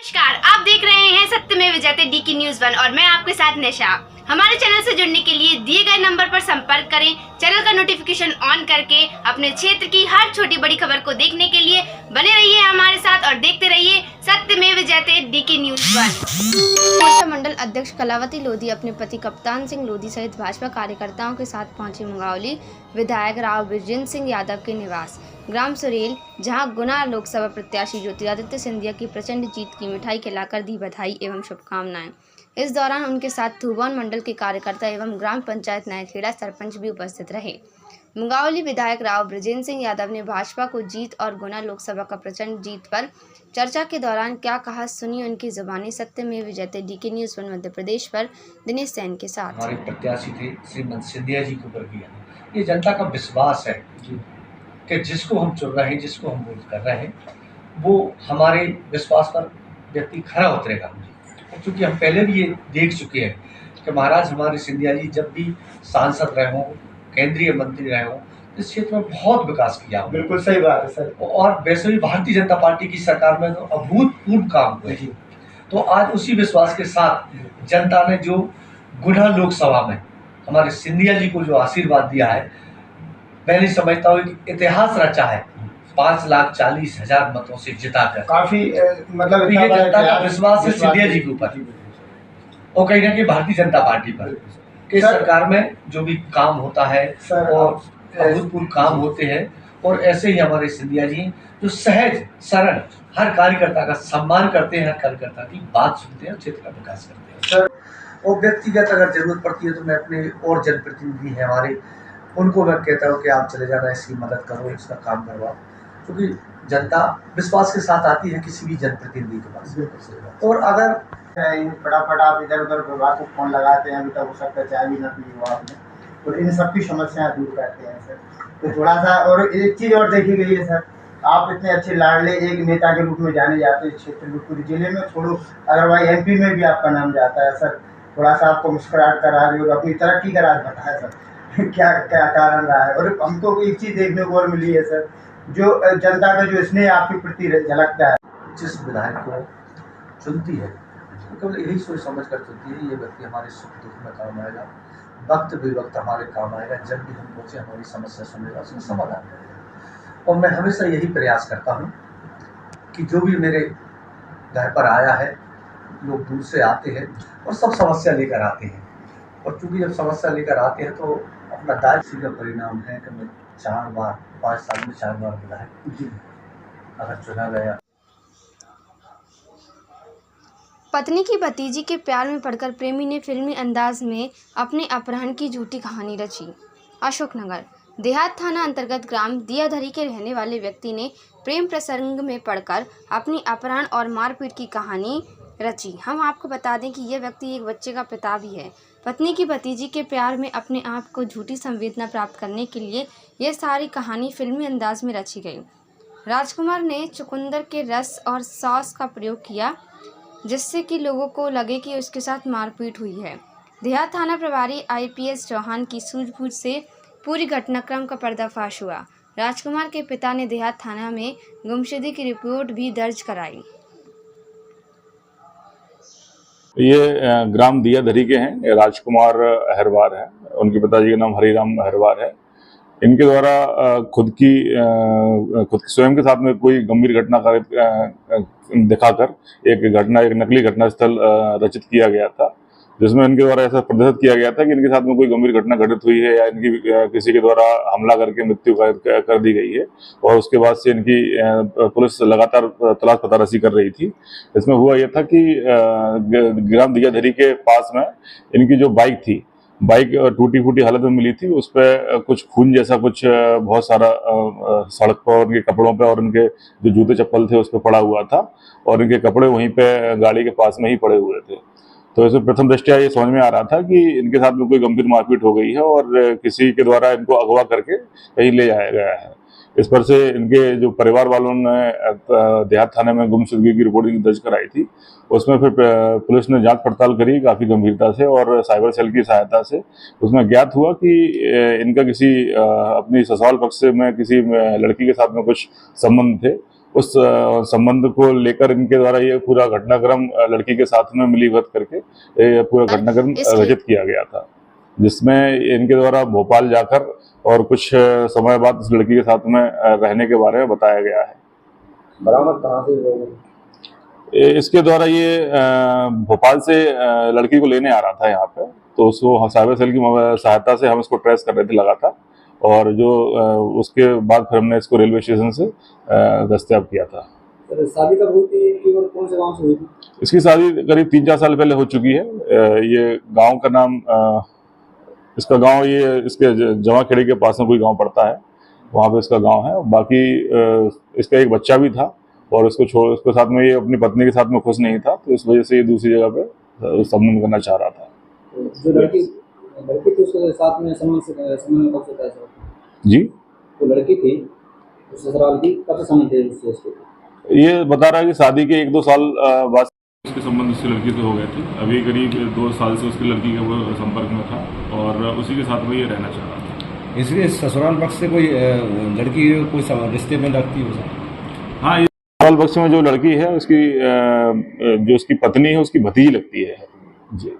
नमस्कार, आप देख रहे हैं सत्यमेव जयते DK News 1 और मैं आपके साथ निशा। हमारे चैनल से जुड़ने के लिए दिए गए नंबर पर संपर्क करें। चैनल का नोटिफिकेशन ऑन करके अपने क्षेत्र की हर छोटी बड़ी खबर को देखने के लिए बने रहिए हमारे साथ और देखते रहिए सत्यमेव जयते DK News 1। मोर्चा मंडल अध्यक्ष कलावती लोधी अपने पति कप्तान सिंह लोधी सहित भाजपा कार्यकर्ताओं के साथ पहुंची मुंगावली विधायक राव बृजेंद्र सिंह यादव के निवास ग्राम सुरेल, जहां गुना लोकसभा प्रत्याशी ज्योतिरादित्य सिंधिया की प्रचंड जीत की मिठाई खिलाकर दी बधाई एवं शुभकामनाएं। इस दौरान उनके साथ थूबान मंडल के कार्यकर्ता एवं ग्राम पंचायत नयाखेड़ा सरपंच भी उपस्थित रहे। मुंगावली विधायक राव बृजेंद्र सिंह यादव ने भाजपा को जीत और गुना लोकसभा का प्रचंड जीत पर चर्चा के दौरान क्या कहा, सुनिए उनकी जुबानी। सत्यमेव जयते DK News 1 मध्य प्रदेश पर दिनेश सेन के साथ। हमारे प्रत्याशी थे श्रीमंत सिंधिया जी के ऊपर किया, ये जनता का विश्वास है कि जिसको हम चुन रहे हैं, जिसको हम वोट कर रहे हैं, वो हमारे विश्वास पर व्यक्ति खरा उतरेगा। क्योंकि हम पहले भी ये देख चुके हैं कि महाराज हमारे सिंधिया जी जब भी सांसद रहे हों, केंद्रीय मंत्री रहे हों, इस क्षेत्र में बहुत विकास किया। बिल्कुल सही बात है सर। और वैसे भी भारतीय जनता पार्टी की सरकार में तो अभूतपूर्व काम हुए। तो आज उसी विश्वास के साथ जनता ने जो गुना लोकसभा में हमारे सिंधिया जी को जो आशीर्वाद दिया है, मैं नहीं समझता हूँ कि इतिहास रचा है। 5,40,000 मतों से जिताकर काफी मतलब ये जनता का विश्वास है सिंधिया जी के ऊपर और कहीं ना कहीं भारतीय जनता पार्टी पर कि सरकार में जो भी काम होता है और अभूतपूर्व काम होते हैं। और ऐसे ही हमारे सिंधिया जी जो सहज सरल हर कार्यकर्ता का सम्मान करते हैं, हर कार्यकर्ता की बात सुनते हैं, क्षेत्र का विकास करते हैं सर। और व्यक्तिगत अगर जरूरत पड़ती है तो मैं अपने और जनप्रतिनिधि हैं हमारे, उनको मैं कहता हूँ कि आप चले जाना, इसकी मदद करो, इसका काम करवाओ, क्योंकि जनता विश्वास के साथ आती है किसी भी जनप्रतिनिधि के पास। और अगर फटाफट आप इधर उधर विभाग को फोन लगाते हैं, अभी तक हो सकता है चाय भी ना पी हो आपने, और इन सब की समस्याएं दूर करते हैं सर। तो थोड़ा सा और एक चीज़ और देखी गई है सर, आप इतने अच्छे लाडले एक नेता के रूप में जाने जाते हैं क्षेत्र में, पूरे जिले में छोड़ो, अगर भाई MP में भी आपका नाम जाता है सर। थोड़ा सा आपको मुस्कुराहट करा रही और अपनी तरक्की का राज बताया सर क्या क्या कारण रहा है। और हमको एक चीज़ देखने को और मिली है सर, जो जनता का जो स्नेह आपके प्रति झलकता है। जिस विधायक को चुनती है तो केवल यही सोच समझ कर चुनती है, ये व्यक्ति हमारे सुख दुख में काम आएगा, वक्त बेवक्त हमारे काम आएगा, जब भी हम पहुँचे हमारी समस्या सुनेगा, उसमें समाधान करेगा। और मैं हमेशा यही प्रयास करता हूँ कि जो भी मेरे घर पर आया है, लोग दूर से आते हैं और सब समस्या लेकर आते हैं, और चूँकि जब समस्या लेकर आते हैं तो अपना दायित्व का परिणाम है कि मैं 4 बार 5 साल में 4 बार विधायक अगर चुना गया। पत्नी की भतीजी के प्यार में पड़कर प्रेमी ने फिल्मी अंदाज में अपने अपहरण की झूठी कहानी रची। अशोकनगर देहात थाना अंतर्गत ग्राम दियाधरी के रहने वाले व्यक्ति ने प्रेम प्रसंग में पड़कर अपनी अपहरण और मारपीट की कहानी रची। हम आपको बता दें कि यह व्यक्ति एक बच्चे का पिता भी है। पत्नी की भतीजी के प्यार में अपने आप को झूठी संवेदना प्राप्त करने के लिए यह सारी कहानी फिल्मी अंदाज में रची गई। राजकुमार ने चुकंदर के रस और सॉस का प्रयोग किया, जिससे कि लोगों को लगे कि उसके साथ मारपीट हुई है। देहात थाना प्रभारी IPS चौहान की सूझबूझ से पूरी घटनाक्रम का पर्दाफाश हुआ। राजकुमार के पिता ने देहात थाना में गुमशुदगी की रिपोर्ट भी दर्ज कराई। ये ग्राम दियाधरी के हैं, राजकुमार अहरवार है, उनके पिताजी का नाम हरिराम अहरवार है। इनके द्वारा खुद स्वयं के साथ में कोई गंभीर घटना दिखाकर एक नकली घटना स्थल रचित किया गया था, जिसमें इनके द्वारा ऐसा प्रदर्शित किया गया था कि इनके साथ में कोई गंभीर घटना घटित हुई है या इनकी किसी के द्वारा हमला करके मृत्यु कर दी गई है। और उसके बाद से इनकी पुलिस लगातार तलाश पतारसी कर रही थी। इसमें हुआ यह था कि ग्राम दियाधरी के पास में इनकी जो बाइक टूटी फूटी हालत में मिली थी, उस पर कुछ खून जैसा कुछ बहुत सारा सड़क पर उनके कपड़ों पे और उनके जो जूते चप्पल थे उस पर पड़ा हुआ था, और इनके कपड़े वहीं पे गाड़ी के पास में ही पड़े हुए थे। तो इसमें प्रथम दृष्टया ये समझ में आ रहा था कि इनके साथ में कोई गंभीर मारपीट हो गई है और किसी के द्वारा इनको अगवा करके कहीं ले जाया गया है। इस पर से इनके जो परिवार वालों ने देहात थाने में गुमशुदगी की रिपोर्ट दर्ज कराई थी। उसमें फिर पुलिस ने जांच पड़ताल करी काफ़ी गंभीरता से और साइबर सेल की सहायता से। उसमें ज्ञात हुआ कि इनका किसी अपनी ससुराल पक्ष से में किसी लड़की के साथ में कुछ संबंध थे, उस संबंध को लेकर इनके द्वारा ये पूरा घटनाक्रम लड़की के साथ में मिलीभगत करके ये पूरा घटनाक्रम रचित किया गया था, जिसमें इनके द्वारा भोपाल जाकर और कुछ समय बाद इस लड़की के साथ में रहने के बारे में बताया गया है। बरामद कहाँ से हुआ? इसके द्वारा ये भोपाल से लड़की को लेने आ रहा था यहाँ पे, तो उसको साइबर सेल की सहायता से हम इसको ट्रेस कर रहे थे लगातार, और जो उसके बाद फिर हमने इसको रेलवे स्टेशन से दस्तयाब किया था। सर, शादी कब हुई थी और कौन से गांव से हुई थी? इसकी शादी करीब 3-4 साल पहले हो चुकी है। ये गांव का नाम इसका गांव ये इसके जमाखेड़ी के पास में कोई गांव पड़ता है, वहाँ पे इसका गांव है। बाकी इसका एक बच्चा भी था और उसके साथ में ये अपनी पत्नी के साथ में खुश नहीं था, तो इस वजह से ये दूसरी जगह पे संबंध करना चाह रहा था। जो लड़की थी उसके साथ में संबंध कब से था सर? जी, जो लड़की थी उस ससुराल की कब से संबंध थे उससे? ये बता रहा है कि शादी के 1-2 साल बाद उसके संबंध उसकी लड़की से हो गए थे। अभी करीब 2 साल से उसकी लड़की का वो संपर्क में था और उसी के साथ में ये रहना चाह रहा था। इसलिए ससुराल पक्ष से कोई लड़की कोई रिश्ते में लगती हो सर? हाँ, ये ससुराल पक्ष में जो लड़की है उसकी जो उसकी पत्नी है उसकी भतीजी लगती है जी।